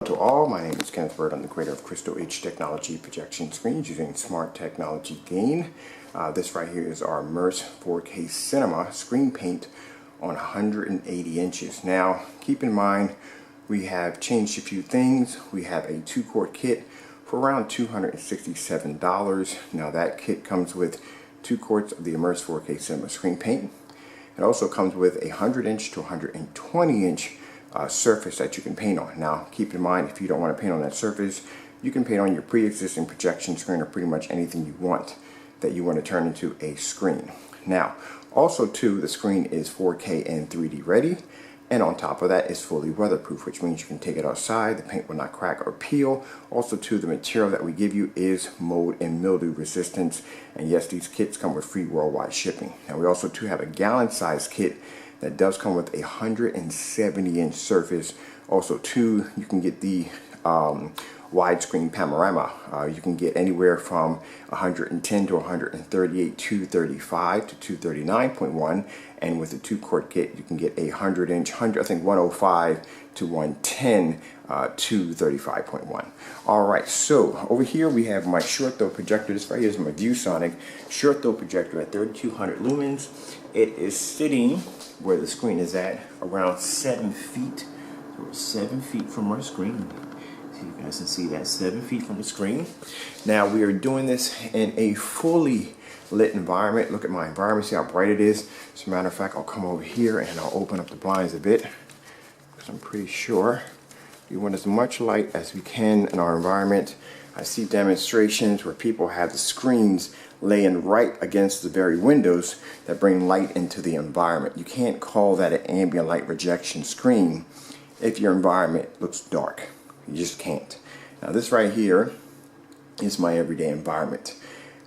To all, my name is Kenneth Bird. I'm the creator of Crystal H Technology projection screens using smart technology gain. This right here is our Immerse 4K Cinema screen paint on 180 inches. Now, keep in mind, we have changed a few things. We have a 2-quart kit for around $267. Now, that kit comes with 2 quarts of the Immerse 4K Cinema screen paint. It also comes with a 100-inch to 120-inch surface that you can paint on. Now, keep in mind, if you don't want to paint on that surface, you can paint on your pre-existing projection screen or pretty much anything you want that you want to turn into a screen. Now, also too, the screen is 4K and 3D ready, and on top of that, it's fully weatherproof, which means you can take it outside, the paint will not crack or peel. Also too, the material that we give you is mold and mildew resistance, and yes, these kits come with free worldwide shipping. Now, we also too have a gallon size kit that does come with a 170-inch surface. Also too, you can get the widescreen panorama. You can get anywhere from 110 to 138, 235 to 239.1, and with the 2-quart kit you can get a 100-inch, I think 105 to 110 235.1. Alright, so over here we have my short throw projector. This right here is my ViewSonic short throw projector at 3200 lumens. It is sitting where the screen is at, around 7 feet. So we're 7 feet from our screen. So you guys can see that, 7 feet from the screen. Now we are doing this in a fully lit environment. Look at my environment, see how bright it is. As a matter of fact, I'll come over here and I'll open up the blinds a bit, because I'm pretty sure we want as much light as we can in our environment. I see demonstrations where people have the screens laying right against the very windows that bring light into the environment. You can't call that an ambient light rejection screen if your environment looks dark. You just can't. Now, this right here is my everyday environment.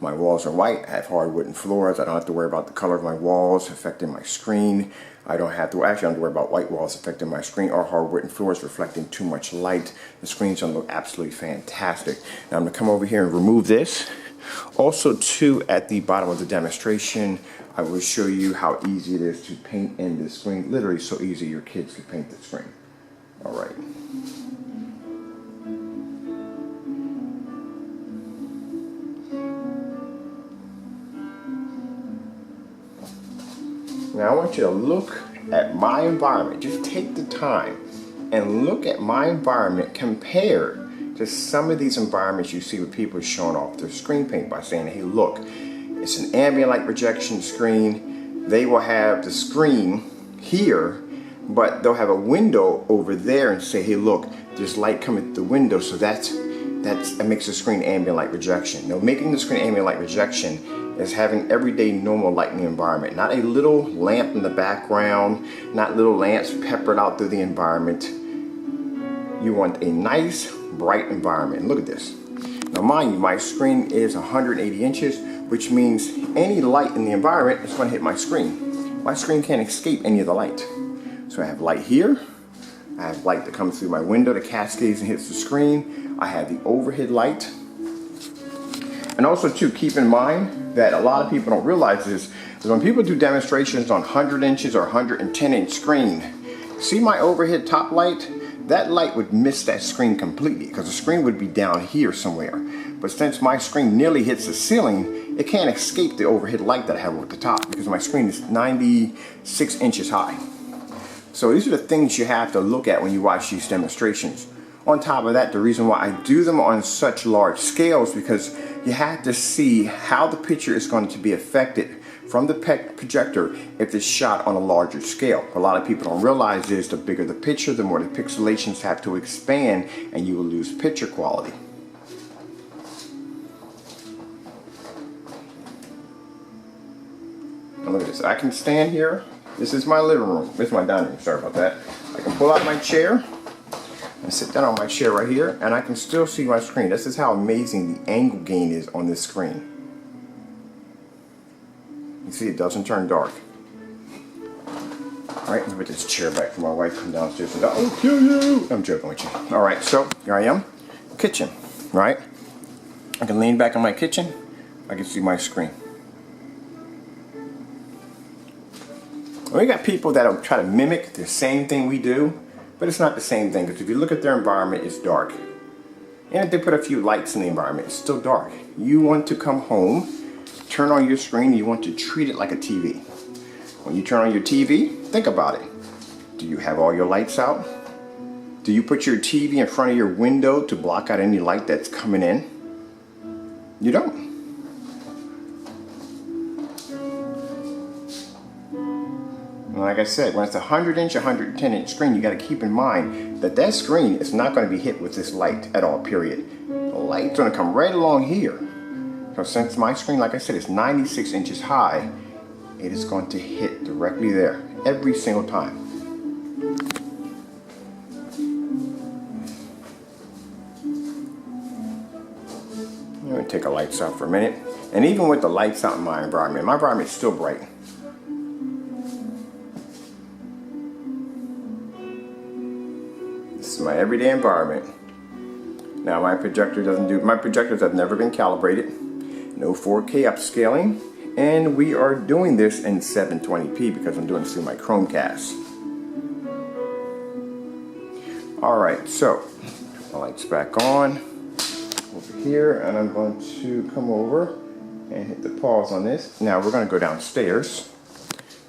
My walls are white. I have hard wooden floors. I don't have to worry about the color of my walls affecting my screen. I don't have to worry about white walls affecting my screen or hard wooden floors reflecting too much light. The screen's gonna look absolutely fantastic. Now I'm gonna come over here and remove this. Also too, at the bottom of the demonstration, I will show you how easy it is to paint in this screen. Literally so easy your kids could paint the screen. All right. Now I want you to look at my environment. Just take the time and look at my environment compared to some of these environments you see with people showing off their screen paint by saying, hey, look, it's an ambient light projection screen. They will have the screen here, but they'll have a window over there and say, hey, look, there's light coming through the window, so that makes the screen ambient light projection. Now, making the screen ambient light projection is having everyday normal light in the environment, not a little lamp in the background, not little lamps peppered out through the environment. You want a nice, bright environment. Look at this. Now, mind you, my screen is 180 inches, which means any light in the environment is going to hit my screen. My screen can't escape any of the light. So I have light here. I have light that comes through my window that cascades and hits the screen. I have the overhead light. And also, too, keep in mind that a lot of people don't realize this, is when people do demonstrations on 100 inches or 110-inch screen, see my overhead top light? That light would miss that screen completely because the screen would be down here somewhere. But since my screen nearly hits the ceiling, it can't escape the overhead light that I have at the top because my screen is 96 inches high. So these are the things you have to look at when you watch these demonstrations. On top of that, the reason why I do them on such large scales because you have to see how the picture is going to be affected from the projector if it's shot on a larger scale. A lot of people don't realize is the bigger the picture, the more the pixelations have to expand and you will lose picture quality. Now look at this. I can stand here. This is my living room. This is my dining room. Sorry about that. I can pull out my chair and sit down on my chair right here, and I can still see my screen. This is how amazing the angle gain is on this screen. You see, it doesn't turn dark. All right, let me put this chair back for my wife come downstairs and go, I'll kill you. I'm joking with you. All right, so here I am, kitchen, right? I can lean back on my kitchen. I can see my screen. We got people that'll try to mimic the same thing we do, but it's not the same thing, because if you look at their environment, it's dark. And if they put a few lights in the environment, it's still dark. You want to come home, turn on your screen, you want to treat it like a TV. When you turn on your TV, think about it. Do you have all your lights out? Do you put your TV in front of your window to block out any light that's coming in? You don't. Like I said, when it's a 100-inch, 110-inch screen, you got to keep in mind that that screen is not going to be hit with this light at all, period. The light's going to come right along here. So since my screen, like I said, is 96 inches high, it is going to hit directly there every single time. I'm going to take the lights out for a minute. And even with the lights out in my environment is still bright. This is my everyday environment. Now my projectors have never been calibrated. No 4K upscaling. And we are doing this in 720p because I'm doing this through my Chromecast. Alright, so the lights back on over here, and I'm going to come over and hit the pause on this. Now we're going to go downstairs,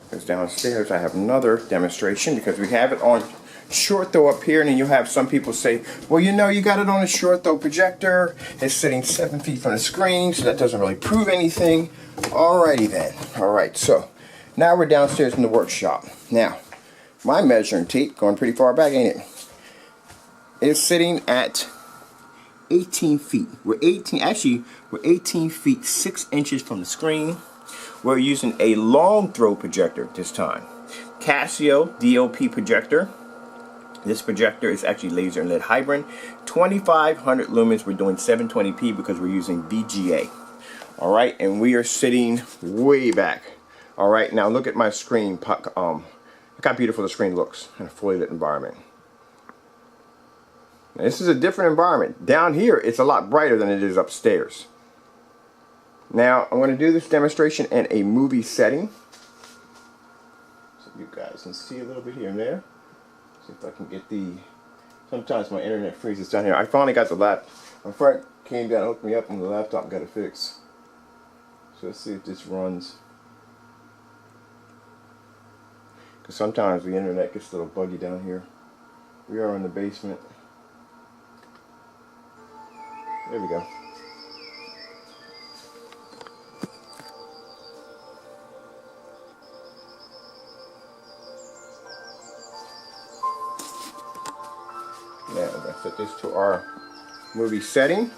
because downstairs I have another demonstration, because we have it on short throw up here, and then you'll have some people say, well, you know, you got it on a short throw projector, it's sitting 7 feet from the screen, so that doesn't really prove anything. Alrighty then. Alright, so now we're downstairs in the workshop. Now, my measuring tape, going pretty far back, ain't it? Is sitting at 18 feet. We're 18 feet 6 inches from the screen. We're using a long throw projector this time. Casio DLP projector. This projector is actually laser and LED hybrid. 2500 lumens. We're doing 720p because we're using VGA. Alright, and we are sitting way back. Alright, now look at my screen. Look how beautiful the screen looks in a fully lit environment. Now, this is a different environment. Down here, it's a lot brighter than it is upstairs. Now, I'm going to do this demonstration in a movie setting, so you guys can see a little bit here and there. See if I can get the... Sometimes my internet freezes down here. I finally got the laptop. My friend came down and hooked me up on the laptop and got it fixed. So let's see if this runs. Because sometimes the internet gets a little buggy down here. We are in the basement. There we go. Now we're going to set this to our movie setting.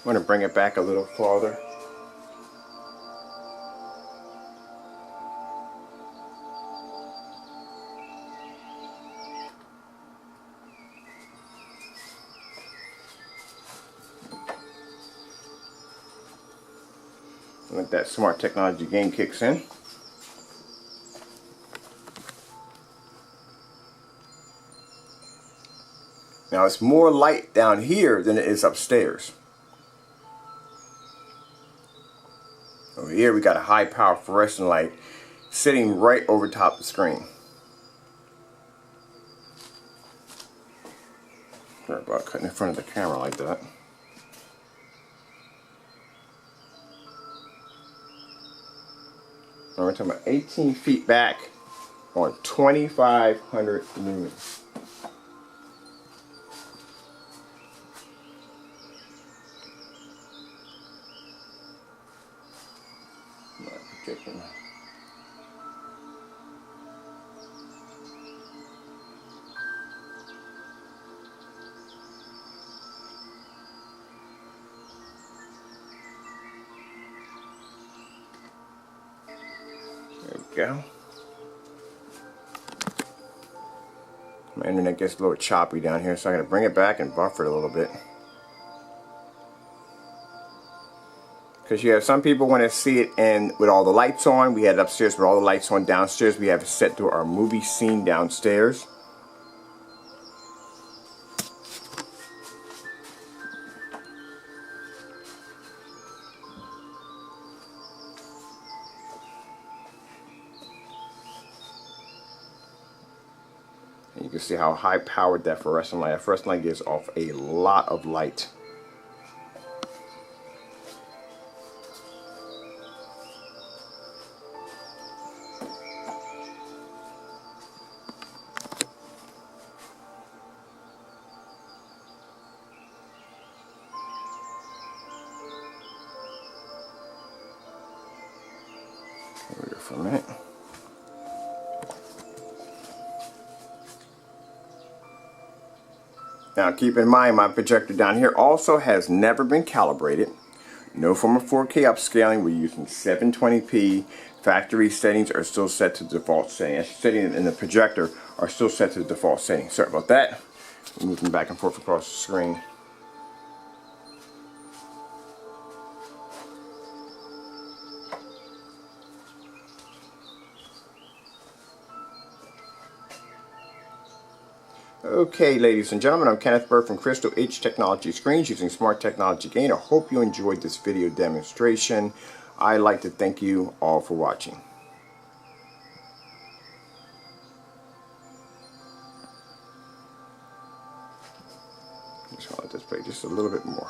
I'm going to bring it back a little farther. Let that smart technology gain kicks in. Now it's more light down here than it is upstairs. Over here we got a high power fluorescent light sitting right over top the screen. Sorry about cutting in front of the camera like that. Now we're talking about 18 feet back on 2500 lumens. There we go. My internet gets a little choppy down here, so I'm going to bring it back and buffer it a little bit. Because you have some people want to see it in with all the lights on. We had it upstairs with all the lights on. Downstairs we have it set to our movie scene downstairs. And you can see how high powered that fluorescent light. That fluorescent light gives off a lot of light. Wait for a minute. Now keep in mind, my projector down here also has never been calibrated. No form of 4K upscaling. We're using 720p. Factory settings are still set to default setting. Settings in the projector are still set to the default setting. Sorry about that. I'm moving back and forth across the screen. Okay, ladies and gentlemen, I'm Kenneth Bird from Crystal H Technology Screens using Smart Technology Gain. I hope you enjoyed this video demonstration. I'd like to thank you all for watching. Just want to let this play just a little bit more.